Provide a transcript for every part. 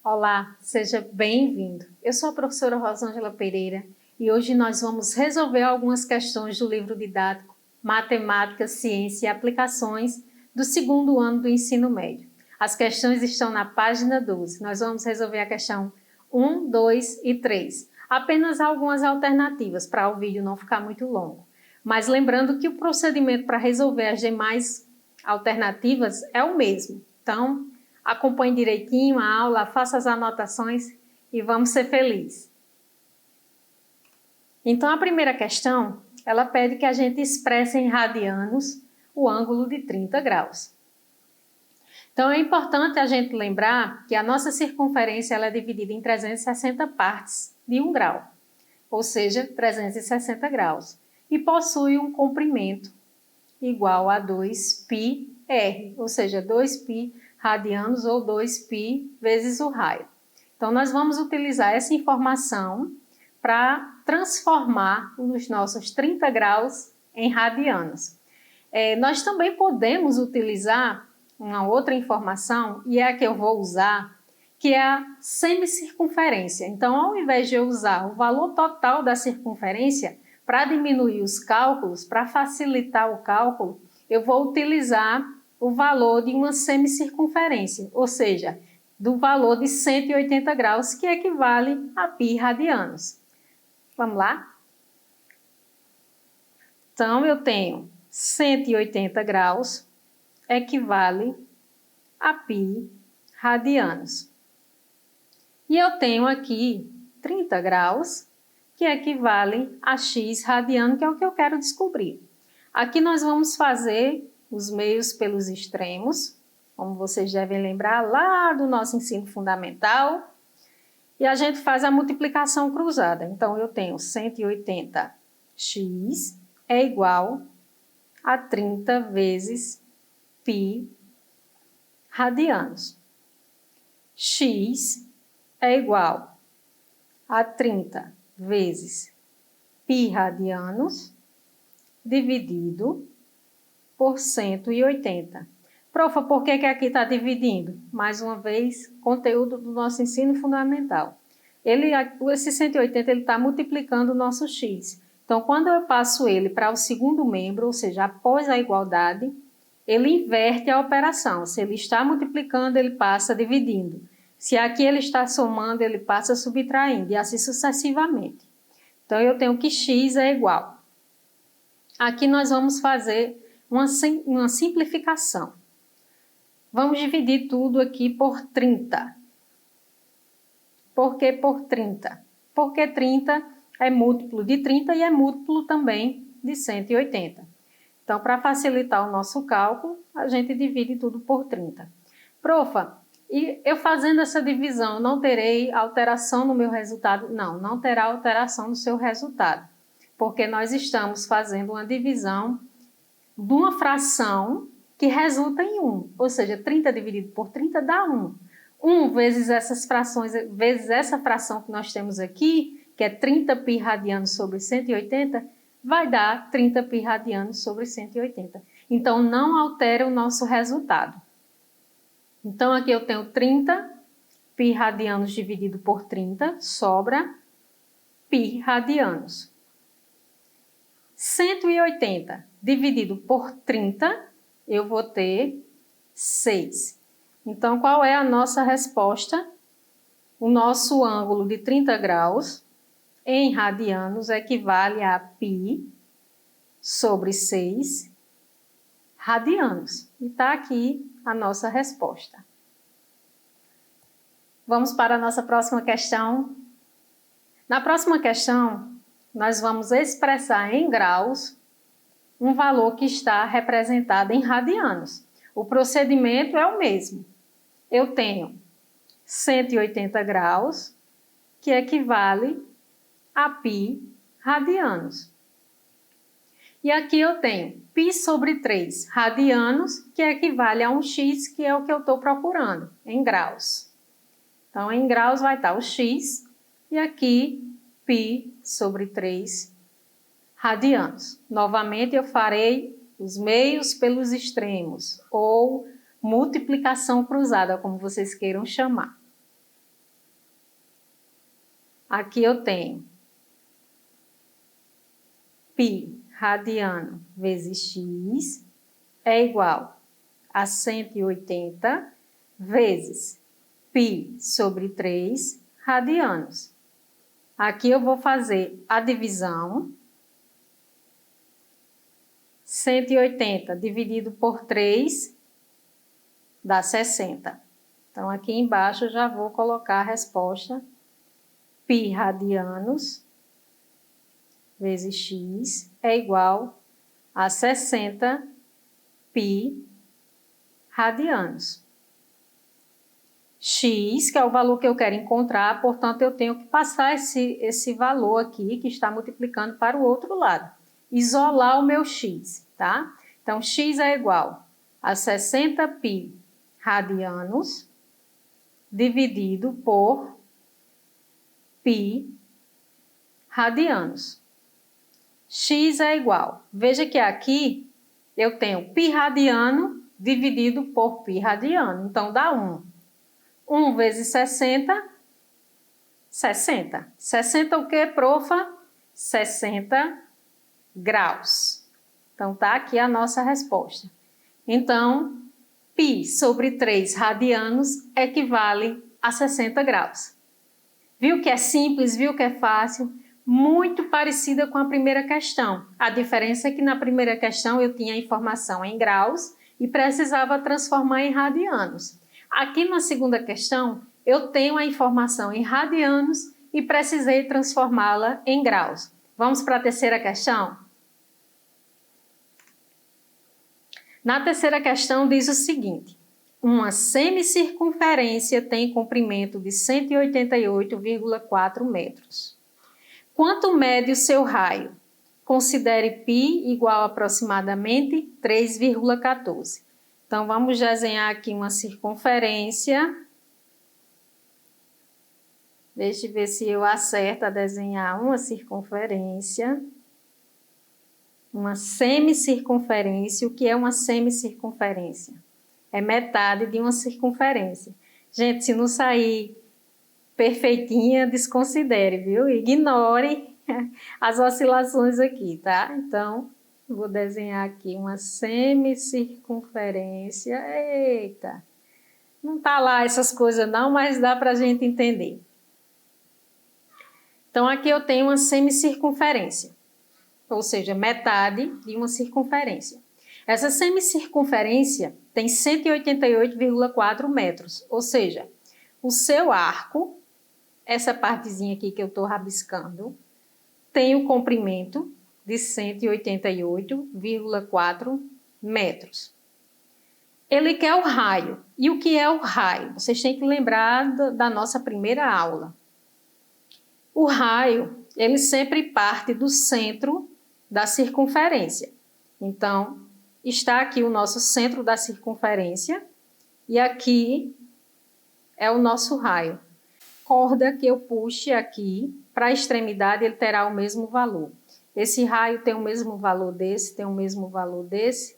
Olá, seja bem-vindo. Eu sou a professora Rosângela Pereira e hoje nós vamos resolver algumas questões do livro didático Matemática, Ciência e Aplicações do segundo ano do ensino médio. As questões estão na página 12. Nós vamos resolver a questão 1, 2 e 3. Apenas algumas alternativas para o vídeo não ficar muito longo. Mas lembrando que o procedimento para resolver as demais alternativas é o mesmo. Então, acompanhe direitinho a aula, faça as anotações e vamos ser felizes. Então, a primeira questão, ela pede que a gente expresse em radianos o ângulo de 30 graus. Então, é importante a gente lembrar que a nossa circunferência ela é dividida em 360 partes de 1 grau, ou seja, 360 graus, e possui um comprimento igual a 2πr, ou seja, 2π radianos ou 2π vezes o raio. Então, nós vamos utilizar essa informação para transformar os nossos 30 graus em radianos. Nós também podemos utilizar uma outra informação, e é a que eu vou usar, que é a semicircunferência. Então, ao invés de eu usar o valor total da circunferência, para diminuir os cálculos, para facilitar o cálculo, eu vou utilizar o valor de uma semicircunferência, ou seja, do valor de 180 graus, que equivale a π radianos. Vamos lá? Então, eu tenho 180 graus equivale a π radianos. E eu tenho aqui 30 graus, que equivale a x radiano, que é o que eu quero descobrir. Aqui nós vamos fazer os meios pelos extremos, como vocês devem lembrar lá do nosso ensino fundamental, e a gente faz a multiplicação cruzada. Então, eu tenho 180x é igual a 30 vezes π radianos. X é igual a 30 vezes π radianos dividido por 180. Profa, por que aqui está dividindo? Mais uma vez, conteúdo do nosso ensino fundamental. Esse 180 está multiplicando o nosso x. Então, quando eu passo ele para o segundo membro, ou seja, após a igualdade, ele inverte a operação. Se ele está multiplicando, ele passa dividindo. Se aqui ele está somando, ele passa subtraindo, e assim sucessivamente. Então, eu tenho que x é igual. Aqui nós vamos fazer uma simplificação. Vamos dividir tudo aqui por 30. Por que por 30? Porque 30 é múltiplo de 30 e é múltiplo também de 180. Então, para facilitar o nosso cálculo, a gente divide tudo por 30. Profa, e eu fazendo essa divisão, não terei alteração no meu resultado? Não, não terá alteração no seu resultado, porque nós estamos fazendo uma divisão de uma fração que resulta em 1, ou seja, 30 dividido por 30 dá 1. 1 vezes essas frações, vezes essa fração que nós temos aqui, que é 30 π radianos sobre 180, vai dar 30 π radianos sobre 180. Então, não altera o nosso resultado. Então, aqui eu tenho 30 π radianos dividido por 30, sobra π radianos. 180 dividido por 30, eu vou ter 6. Então, qual é a nossa resposta? O nosso ângulo de 30 graus em radianos equivale a π sobre 6 radianos. E está aqui a nossa resposta. Vamos para a nossa próxima questão. Na próxima questão, nós vamos expressar em graus um valor que está representado em radianos. O procedimento é o mesmo. Eu tenho 180 graus, que equivale a π radianos. E aqui eu tenho π sobre 3 radianos, que equivale a um x, que é o que eu estou procurando, em graus. Então, em graus vai estar o x, e aqui π sobre 3 radianos. Novamente, eu farei os meios pelos extremos, ou multiplicação cruzada, como vocês queiram chamar. Aqui eu tenho π radiano vezes x é igual a 180 vezes π sobre 3 radianos. Aqui eu vou fazer a divisão. 180 dividido por 3 dá 60. Então, aqui embaixo eu já vou colocar a resposta. Π radianos vezes x é igual a 60 π radianos. X, que é o valor que eu quero encontrar, portanto, eu tenho que passar esse valor aqui, que está multiplicando para o outro lado. Isolar o meu x, tá? Então, x é igual a 60 π radianos dividido por π radianos. X é igual, veja que aqui eu tenho π radiano dividido por π radiano, então dá 1. 1 vezes 60, 60. 60 o que, profa? 60 graus. Então, tá aqui a nossa resposta. Então, π sobre 3 radianos equivale a 60 graus. Viu que é simples? Viu que é fácil? Muito parecida com a primeira questão. A diferença é que na primeira questão eu tinha a informação em graus e precisava transformar em radianos. Aqui na segunda questão, eu tenho a informação em radianos e precisei transformá-la em graus. Vamos para a terceira questão? Na terceira questão diz o seguinte: uma semicircunferência tem comprimento de 188,4 metros. Quanto mede o seu raio? Considere π igual a aproximadamente 3,14. Então, vamos desenhar aqui uma circunferência. Deixa eu ver se eu acerto a desenhar uma circunferência. Uma semicircunferência. O que é uma semicircunferência? É metade de uma circunferência. Gente, se não sair perfeitinha, desconsidere, viu? Ignore as oscilações aqui, tá? Então, vou desenhar aqui uma semicircunferência. Eita! Não tá lá essas coisas não, mas dá pra gente entender. Então, aqui eu tenho uma semicircunferência, ou seja, metade de uma circunferência. Essa semicircunferência tem 188,4 metros, ou seja, o seu arco, essa partezinha aqui que eu estou rabiscando, tem o comprimento de 188,4 metros. Ele quer o raio. E o que é o raio? Vocês têm que lembrar da nossa primeira aula. O raio, ele sempre parte do centro da circunferência. Então, está aqui o nosso centro da circunferência e aqui é o nosso raio. Corda que eu puxe aqui para a extremidade, ele terá o mesmo valor. Esse raio tem o mesmo valor desse, tem o mesmo valor desse,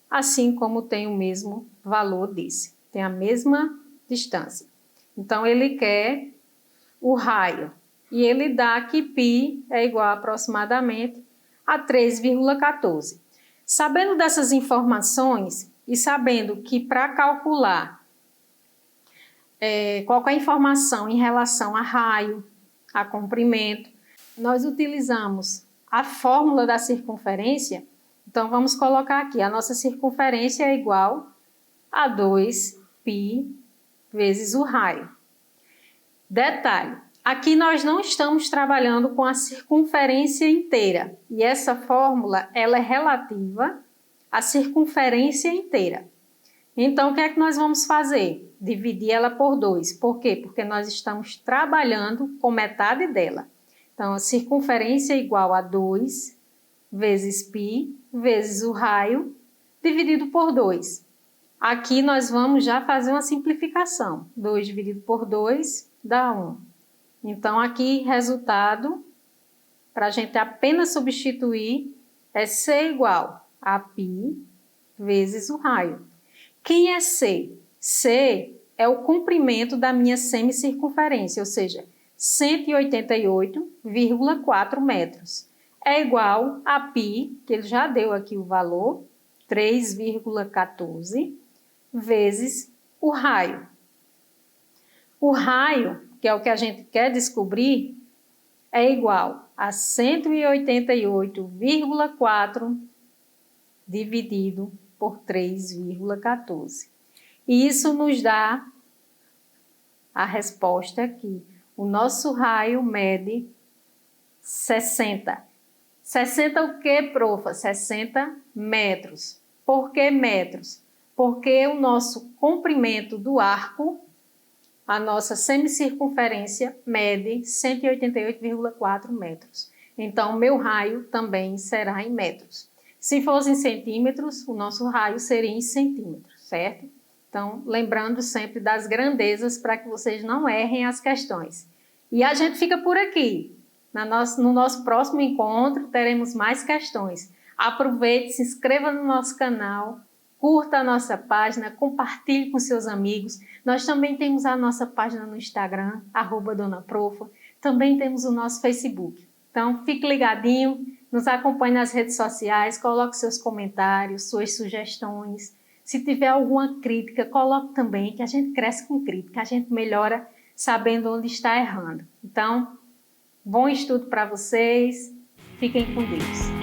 assim como tem o mesmo valor desse. Tem a mesma distância. Então, ele quer o raio. E ele dá que π é igual aproximadamente a 3,14. Sabendo dessas informações e sabendo que para calcular qualquer informação em relação a raio, a comprimento, nós utilizamos a fórmula da circunferência. Então, vamos colocar aqui, a nossa circunferência é igual a 2π vezes o raio. Detalhe, aqui nós não estamos trabalhando com a circunferência inteira, e essa fórmula ela é relativa à circunferência inteira. Então, o que é que nós vamos fazer? Dividir ela por 2. Por quê? Porque nós estamos trabalhando com metade dela. Então, a circunferência é igual a 2 vezes π vezes o raio dividido por 2. Aqui nós vamos já fazer uma simplificação. 2 dividido por 2 dá 1. Então, aqui, resultado, para a gente apenas substituir, é C igual a π vezes o raio. Quem é C? C é o comprimento da minha semicircunferência, ou seja, 188,4 metros. É igual a π, que ele já deu aqui o valor, 3,14, vezes o raio. O raio, que é o que a gente quer descobrir, é igual a 188,4 dividido por 3,14. E isso nos dá a resposta aqui. O nosso raio mede 60. 60 o quê, profa? 60 metros. Por que metros? Porque o nosso comprimento do arco, a nossa semicircunferência, mede 188,4 metros. Então, o meu raio também será em metros. Se fosse em centímetros, o nosso raio seria em centímetros, certo? Então, lembrando sempre das grandezas para que vocês não errem as questões. E a gente fica por aqui. No nosso próximo encontro, teremos mais questões. Aproveite, se inscreva no nosso canal, curta a nossa página, compartilhe com seus amigos. Nós também temos a nossa página no Instagram, @donaprofa. Também temos o nosso Facebook. Então, fique ligadinho, nos acompanhe nas redes sociais, coloque seus comentários, suas sugestões. Se tiver alguma crítica, coloque também, que a gente cresce com crítica, a gente melhora sabendo onde está errando. Então, bom estudo para vocês, fiquem com Deus.